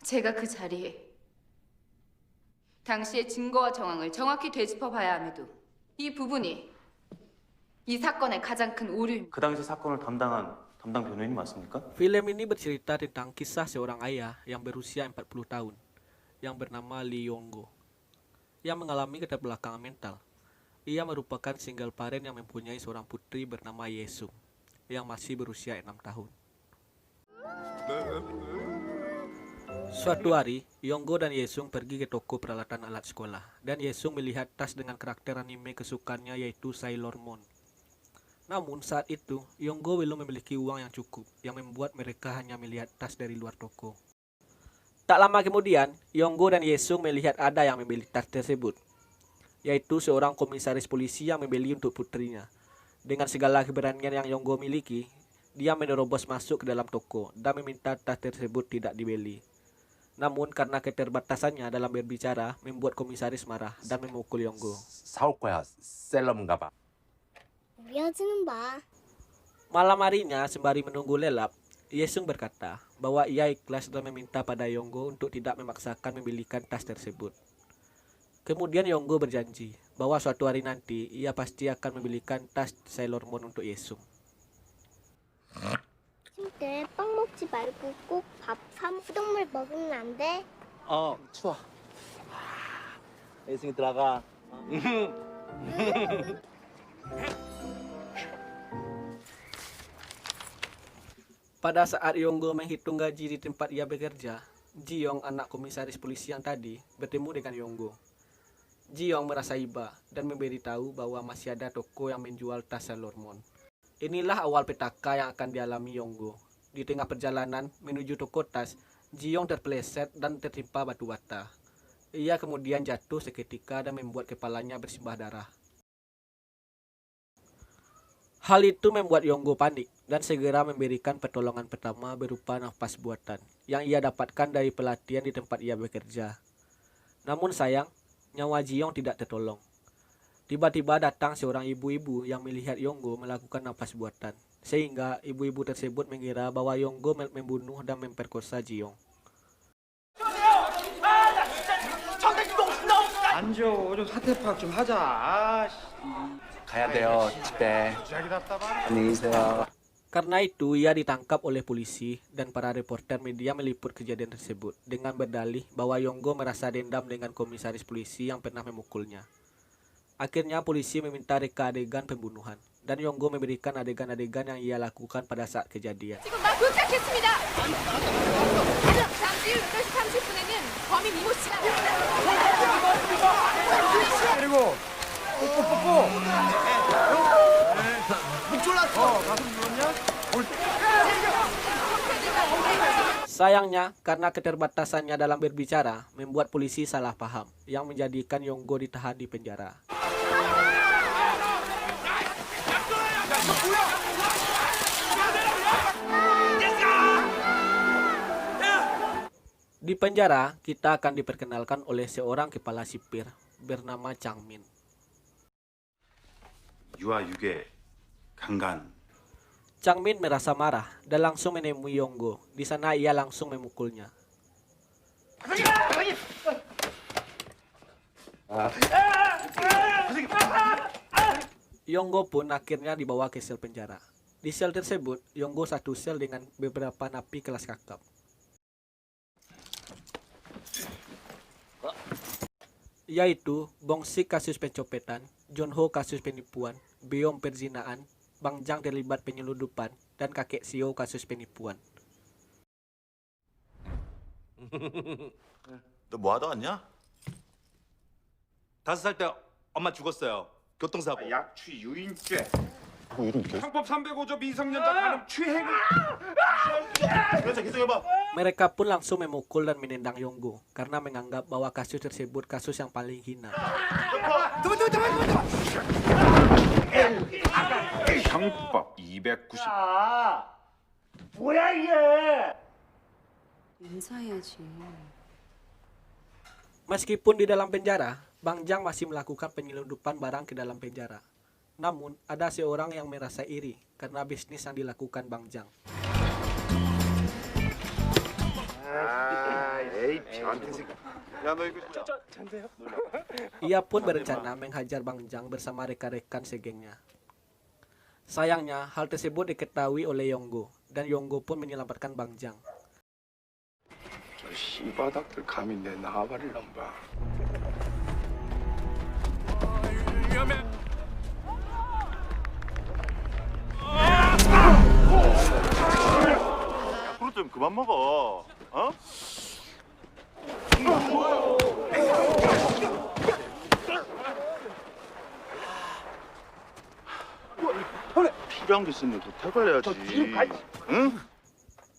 제가 그 자리에 당시의 증거와 정황을 정확히 되짚어봐야 함에도 이 부분이 이 사건의 가장 큰 오류입니다. 그 당시 사건을 담당한 담당 변호인이 맞습니까? Film ini bercerita tentang kisah seorang ayah yang berusia 40 tahun yang bernama Lee Yong-go yang mengalami keterbelakangan mental. Ia merupakan single parent yang mempunyai seorang putri bernama Yesung yang masih berusia 6 tahun. Suatu hari, Yong-go dan Yesung pergi ke toko peralatan alat sekolah dan Yesung melihat tas dengan karakter anime kesukaannya yaitu Sailor Moon. Namun saat itu, Yong-go belum memiliki uang yang cukup, yang membuat mereka hanya melihat tas dari luar toko. Tak lama kemudian, Yong-go dan Yesung melihat ada yang membeli tas tersebut, yaitu seorang komisaris polisi yang membeli untuk putrinya. Dengan segala keberanian yang Yong-go miliki, dia menerobos masuk ke dalam toko dan meminta tas tersebut tidak dibeli. Namun karena keterbatasannya dalam berbicara, membuat komisaris marah dan memukul Yong-go. 사올 거야. 셀럽인가 봐. 보여주는 봐. Malam harinya, sembari menunggu lelap, Yesung berkata bahwa ia ikhlas dan meminta pada Yong-go untuk tidak memaksakan membelikan tas tersebut. Kemudian Yong-go berjanji bahwa suatu hari nanti ia pasti akan membelikan tas Sailor Moon untuk Yesung. 때 빵 먹지 말고 꼭 밥 사 우동물 먹으면 안 돼? 추워. 예승이 들어가. Pada saat Yong-go menghitung gaji di tempat ia bekerja, Ji-yong, anak komisaris polisi yang tadi, bertemu dengan Yong-go. Ji-yong merasa iba dan memberitahu bahwa masih ada toko yang menjual tas Sailor Moon. Inilah awal petaka yang akan dialami Yong-go. Di tengah perjalanan menuju toko tas, Ji-yong terpeleset dan tertimpa batu bata. Ia kemudian jatuh seketika dan membuat kepalanya bersimbah darah. Hal itu membuat Yong-go panik dan segera memberikan pertolongan pertama berupa nafas buatan yang ia dapatkan dari pelatihan di tempat ia bekerja. Namun sayang, nyawa Ji-yong tidak tertolong. Tiba-tiba datang seorang ibu-ibu yang melihat Yong-go melakukan nafas buatan, sehingga ibu-ibu tersebut mengira bahwa Yong-go membunuh dan memperkosa Ji-yong. 앉아, 좀 사태 파악 좀 하자. 가야 돼요. 집에. 안녕히 계세요. Karena itu, ia ditangkap oleh polisi dan para reporter media meliput kejadian tersebut dengan berdalih bahwa Yong-go merasa dendam dengan komisaris polisi yang pernah memukulnya. Akhirnya polisi meminta reka adegan pembunuhan dan Yong-go memberikan adegan-adegan yang ia lakukan pada saat kejadian. 지금 막 도착했습니다. 잠시 후 8시 30분에는 범인 이모 씨가 그리고 뽀뽀뽀뽀. 목 졸랐어. 가슴 눌렀냐? Sayangnya, karena keterbatasannya dalam berbicara, membuat polisi salah paham yang menjadikan Yong-go ditahan di penjara. Di penjara, kita akan diperkenalkan oleh seorang kepala sipir bernama Chang-min. 유아 유괴 강간 Chang-min merasa marah dan langsung menemui Yong-go. Di sana ia langsung memukulnya. Yong-go pun akhirnya dibawa ke sel penjara. Di sel tersebut, Yong-go satu sel dengan beberapa napi kelas kakap. Yaitu Bong-sik kasus pencopetan, Jon-ho kasus penipuan, Beom perzinaan, Bang Jang terlibat penyeludupan, dan kakek Sio kasus penipuan. 너 뭐 하다 왔냐? 5살 때 엄마 죽었어요. 교통사고. 약취 유인죄. 뭐 이름 개. 형법 305조 미성년자 간음 취행을. 그래서 계속 해봐. Mereka pun langsung memukul dan menendang Yong-go karena menganggap bahwa kasus tersebut kasus yang paling hina. 형법 290. 뭐야 이게? 인사해야지. Meskipun di dalam penjara, Bang Jang masih melakukan penyelundupan barang ke dalam penjara. Namun, ada seorang yang merasa iri karena bisnis yang dilakukan Bang Jang. 야, 너 이거 Ia pun berencana menghajar Bang Jang bersama rekan-rekan segengnya. Sayangnya, hal tersebut diketahui oleh Yonggo, dan Yonggo pun menyelamatkan Bang Jang. 저 씨바닥들 감히 내 나발을 넘봐. 그릇 좀 그만 먹어. 어? 필요한 게 있으면 부탁을 해야지. 응?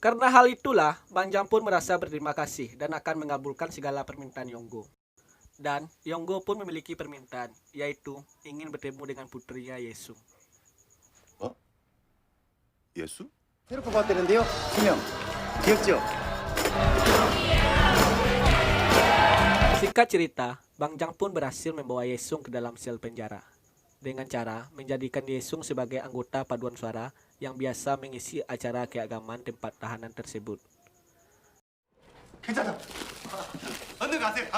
Karena hal itulah, Bang Jang pun merasa berterima kasih dan akan mengabulkan segala permintaan Yonggo. Dan Yonggo pun memiliki permintaan, yaitu ingin bertemu dengan putrinya Yesung. 예수? 새롭게 봤다는데요? 수명. 귀엽죠? Singkat cerita, Bang Jang pun berhasil membawa Yesung ke dalam sel penjara. Dengan cara menjadikan Yesung sebagai anggota paduan suara yang biasa mengisi acara keagamaan tempat tahanan tersebut. 괜찮아. 얼른 가세요.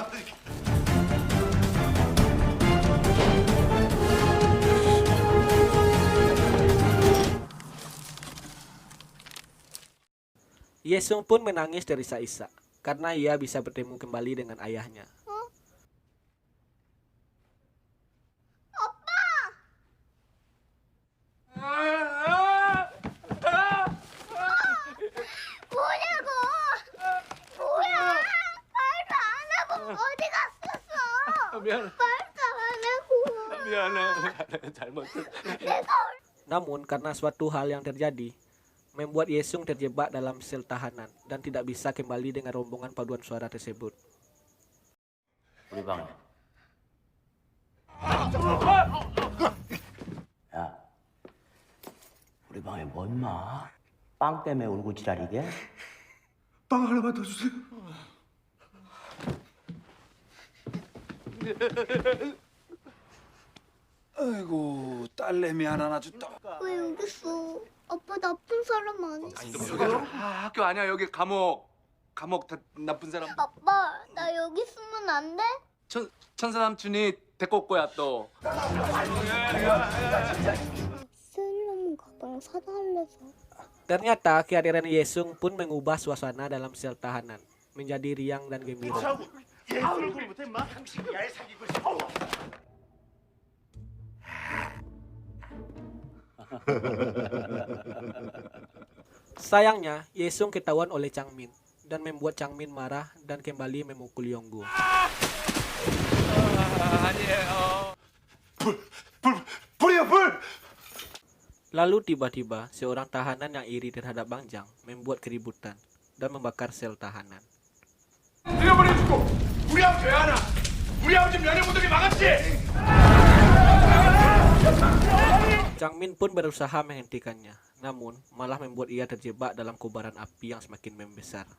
Yesung pun menangis terisak-isak karena ia bisa bertemu kembali dengan ayahnya. 뭐냐고! 뭐야! 말도 안 하고 어디 갔었어? Mian. 말도 안 하고. Namun karena suatu hal yang terjadi, membuat Yesung terjebak dalam sel tahanan dan tidak bisa kembali dengan rombongan paduan suara tersebut. 우리 방에. 야, 우리 방에 뭐 임마? 빵 때문에 울고 지랄이게? 빵 하나만 더 주세요. 아이고, 딸내미 하나 놔줬다. 왜 여기 있어? 아빠 나쁜 사람 아니지? 학교 아니야. 여기 감옥. 감옥 나쁜 사람. 아빠, 나 여기 있으면 안 돼? 천사남친이 데리고 올 거야 또. 셀럽 가방 사달래서. Ternyata kehadiran Yesung pun mengubah suasana dalam sel tahanan menjadi riang dan gembira. 예수를 구분 못해 임마. 당신이 야에 사귀고 싶어. Sayangnya, Yesung ketahuan oleh Changmin dan membuat Changmin marah dan kembali memukul Yonggo. 불이야 불. Lalu tiba-tiba seorang tahanan yang iri terhadap Bang Jang membuat keributan dan membakar sel tahanan. 네가 보내주고 우리 아버지 왜 하나? 우리 아버지 면회무들이 막았지? Changmin pun berusaha menghentikannya, namun malah membuat ia terjebak dalam kobaran api yang semakin membesar.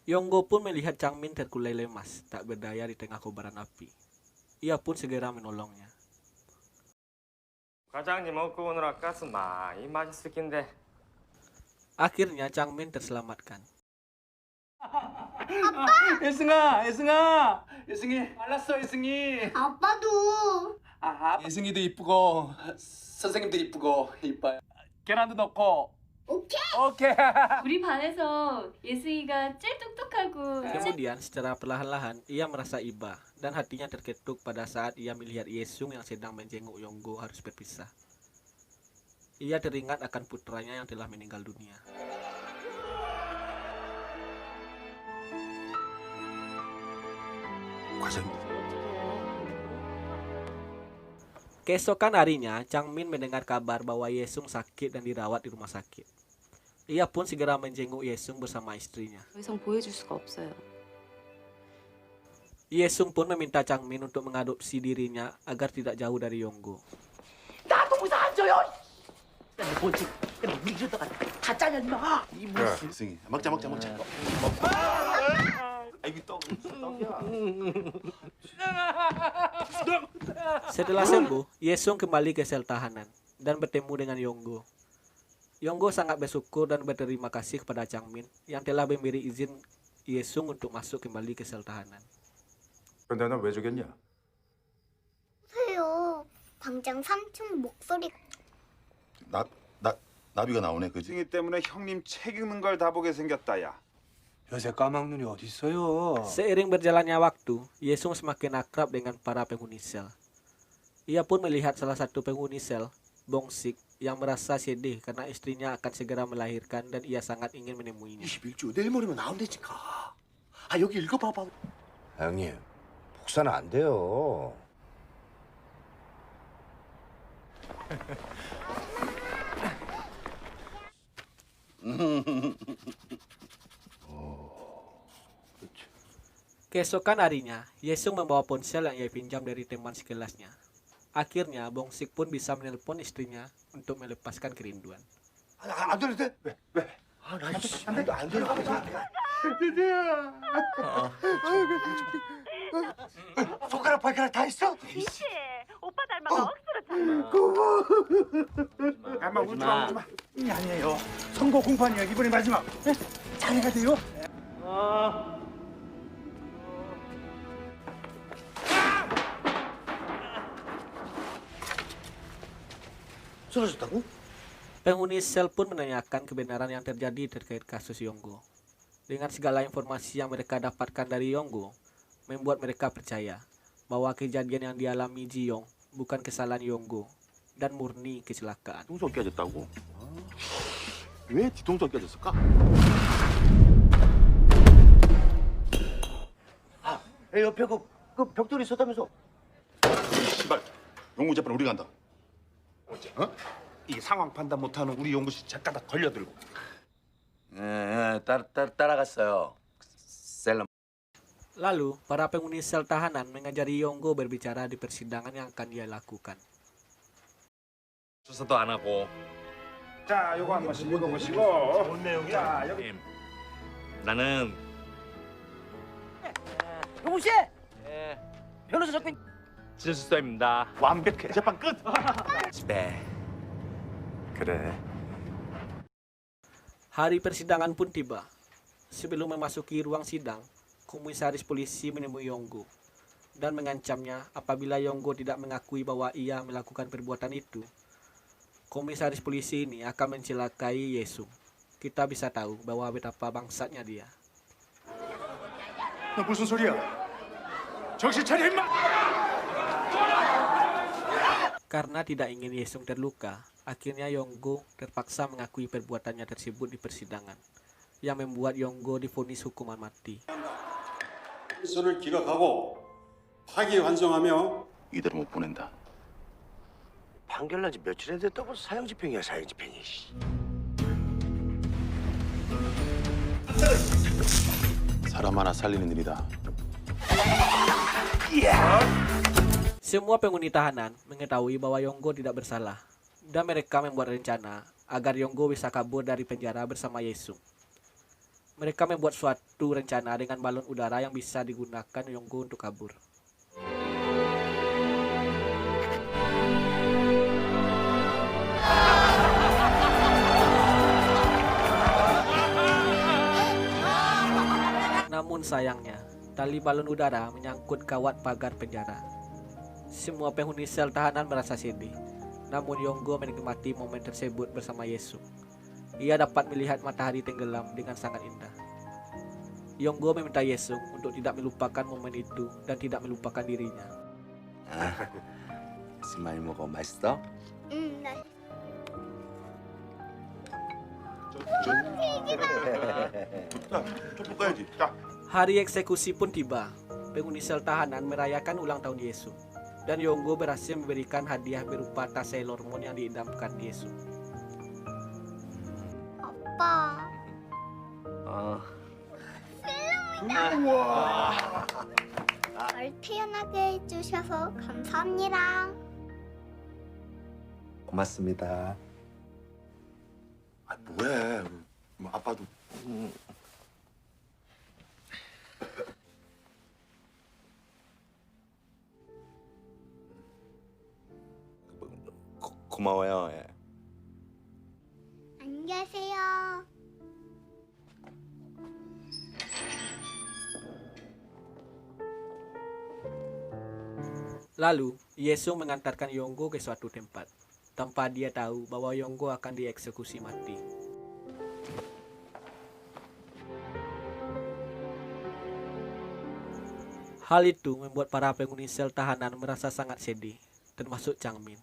Yonggo pun melihat Changmin terkulai lemas, tak berdaya di tengah kobaran api. Ia pun segera menolongnya. 과장님 먹고 오느라 가스 많이 마셨을 낀데. Akhirnya Changmin terselamatkan. 예승이 알았어 예승이. 아빠도. 예승이도 이쁘고 선생님도 이쁘고 이뻐요. 계란도 넣고. 오케이. 우리 반에서 예승이가 제일 똑똑하고 Kemudian secara perlahan-lahan ia merasa iba dan hatinya terketuk pada saat ia melihat Yesung yang sedang menjenguk Yonggo harus berpisah. Ia teringat akan putranya yang telah meninggal dunia. 과장님. Keesokan harinya, Changmin mendengar kabar bahwa Yesung sakit dan dirawat di rumah sakit. Ia pun segera menjenguk Yesung bersama istrinya. 더 이상 보여줄 수가 없어요. Yesung pun meminta Changmin untuk mengadopsi dirinya agar tidak jauh dari Yonggo. 야, 승희. 먹자. 아이고 떡이야. Setelah sembuh, Yesung kembali ke sel tahanan dan bertemu dengan Yonggo. Yonggo sangat bersyukur dan berterima kasih kepada Changmin yang telah memberi izin Yesung untuk masuk kembali ke sel tahanan. 근데 너 왜 죽였냐? 왜요? 당장 삼촌 목소리 나비가 나오네, 그지? 승희 때문에 형님 책 읽는 걸 다 보게 생겼다, 야. 요새 까막눈이 어딨어요? Seiring berjalannya waktu, Yesung semakin akrab dengan para penghuni sel. Ia pun melihat salah satu penghuni sel, Bongsik, yang merasa sedih karena istrinya akan segera melahirkan dan ia sangat ingin menemuinya. 21주 내일 모레면 나온다니까. 아, 여기 읽어봐봐. 형님, 복사는 안 돼요. Keesokan harinya, Yesung membawa ponsel yang ia pinjam dari teman sekelasnya. Akhirnya, Bongsik pun bisa menelpon istrinya untuk melepaskan kerinduan. 안 되는데? 왜? 아, 나 안 돼. 안 돼. 손가락 발가락 다 있어? 그치? 오빠 닮아서 억수로 닮아. 엄마 울지 마, 울지 마. 아니에요. 선거 공판이야. 이번이 마지막. 네? 잘해야 돼요. 쓰러졌다고? Penghuni sel pun menanyakan kebenaran yang terjadi terkait kasus Yonggo. Dengan segala informasi yang mereka dapatkan dari Yonggo, membuat mereka percaya bahwa kejadian yang dialami Ji-yong bukan kesalahan Yonggo dan murni kecelakaan. 뒤통수가 깨졌다고? 왜 뒤통수가 깨졌을까? 아, 옆에 그 벽돌이 있었다면서? 씨발, 용구 재판 우리 간다. 어째? 어? 이 상황 판단 못하는 우리 용구씨 잠깐 다 걸려들고. 따라갔어요. 셀럽. Lalu, para penghuni sel tahanan mengajari Yonggo berbicara di persidangan yang akan dia lakukan. 조사도 안 하고 자, 요거 한 번씩 읽어보시고. 좋은 내용이야. 자, 여기. 나는 용우 씨! 변호사 접근. 진수서입니다. 완벽해. 재판 끝. 집에. 그래. Hari persidangan pun tiba. Sebelum memasuki ruang sidang, komisaris polisi menemui Yonggo dan mengancamnya apabila Yonggo tidak mengakui bahwa ia melakukan perbuatan itu. Komisaris polisi ini akan mencelakai Yesung. Kita bisa tahu bahwa betapa bangsatnya dia. 너 무슨 소리야? 정신 차려 임마! Karena tidak ingin Yesung terluka, akhirnya Yonggo terpaksa mengakui perbuatannya tersebut di persidangan, yang membuat Yonggo divonis hukuman mati. 기소를 기각하고 파기환송하며 이대로 못 보낸다. 판결 난 지 며칠 됐다고 사형집행이야, 사형집행이. 사람 하나 살리는 일이다. Semua penghuni tahanan mengetahui bahwa Yonggo tidak bersalah, dan mereka membuat rencana agar Yonggo bisa kabur dari penjara bersama Yesung. Mereka membuat suatu rencana dengan balon udara yang bisa digunakan Yonggo untuk kabur. Namun sayangnya, tali balon udara menyangkut kawat pagar penjara. Semua penghuni sel tahanan merasa sedih, namun Yonggo menikmati momen tersebut bersama Yesung. Ia dapat melihat matahari tenggelam dengan sangat indah. Yonggo meminta Yesung untuk tidak melupakan momen itu dan tidak melupakan dirinya. 스마일 먹어 맛있어? 나 좀 볶아야지. 자. Hari eksekusi pun tiba. Penghuni sel tahanan merayakan ulang tahun Yesung, dan Yonggo berhasil memberikan hadiah berupa tas Sailor Moon yang diidamkan Yesung. 아빠 날 태어나게 해주셔서 감사합니다. 고맙습니다. 아, 뭐해? 뭐 아빠도. 고마워요. 예. 안녕히 계세요. Lalu, Yesung mengantarkan Yonggo ke suatu tempat, tanpa dia tahu bahwa Yonggo akan dieksekusi mati. Hal itu membuat para penghuni sel tahanan merasa sangat sedih, termasuk Changmin.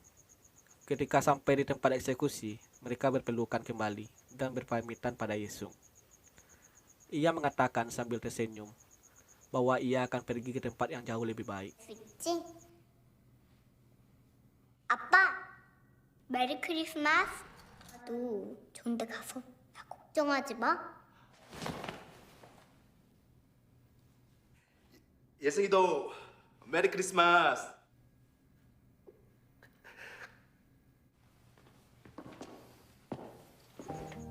Ketika sampai di tempat eksekusi, mereka berpelukan kembali dan berpamitan pada Yesung. Ia mengatakan sambil tersenyum bahwa ia akan pergi ke tempat yang jauh lebih baik. 있지? 아빠, 메리 크리스마스. 나도 좋은 데 가서 나 걱정하지 마. 예승이도 메리 크리스마스.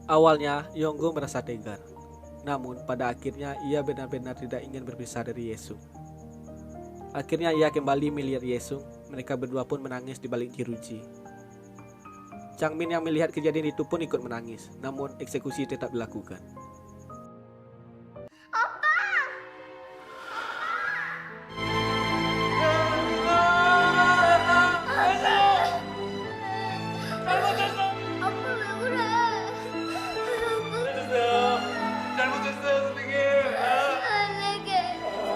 Awalnya, Yonggo merasa tegar. Namun, pada akhirnya ia benar-benar tidak ingin berpisah dari Yesung. Akhirnya ia kembali melihat Yesung. Mereka berdua pun menangis di balik jeruji. Changmin yang melihat kejadian itu pun ikut menangis. Namun, eksekusi tetap dilakukan. 아빠 왜 그래? 잘못했어요, 선생님. 내게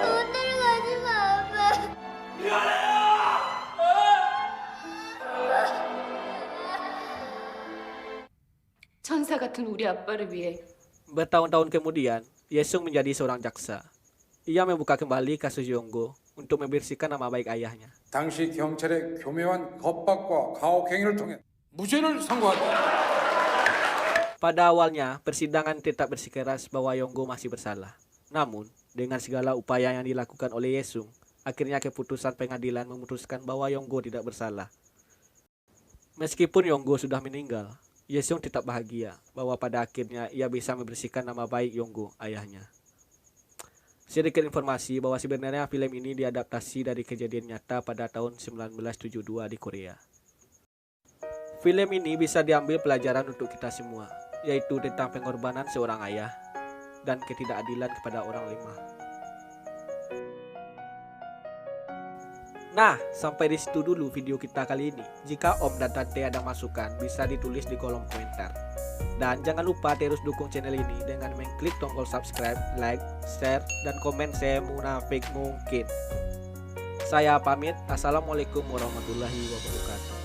돈 데려가지 마, 아빠. 천사 같은 우리 아빠를 위해 Bertahun-tahun kemudian, Yesung menjadi seorang jaksa. Ia membuka kembali kasus Yonggo untuk membersihkan nama baik ayahnya. 당시 경찰의 교묘한 겁박과 가혹 행위를 통해 무죄를 선고한다. Pada awalnya, persidangan tetap bersikeras bahwa Yonggo masih bersalah. Namun, dengan segala upaya yang dilakukan oleh Yesung, akhirnya keputusan pengadilan memutuskan bahwa Yonggo tidak bersalah. Meskipun Yonggo sudah meninggal, Yesung tetap bahagia bahwa pada akhirnya ia bisa membersihkan nama baik Yonggo, ayahnya. Sedikit informasi bahwa sebenarnya film ini diadaptasi dari kejadian nyata pada tahun 1972 di Korea. Film ini bisa diambil pelajaran untuk kita semua, yaitu tentang pengorbanan seorang ayah dan ketidakadilan kepada orang lemah. Nah, sampai di situ dulu video kita kali ini. Jika Om dan Tante ada masukan, bisa ditulis di kolom komentar. Dan jangan lupa terus dukung channel ini dengan mengklik tombol subscribe, like, share, dan komen semunafik mungkin. Saya pamit. Assalamualaikum warahmatullahi wabarakatuh.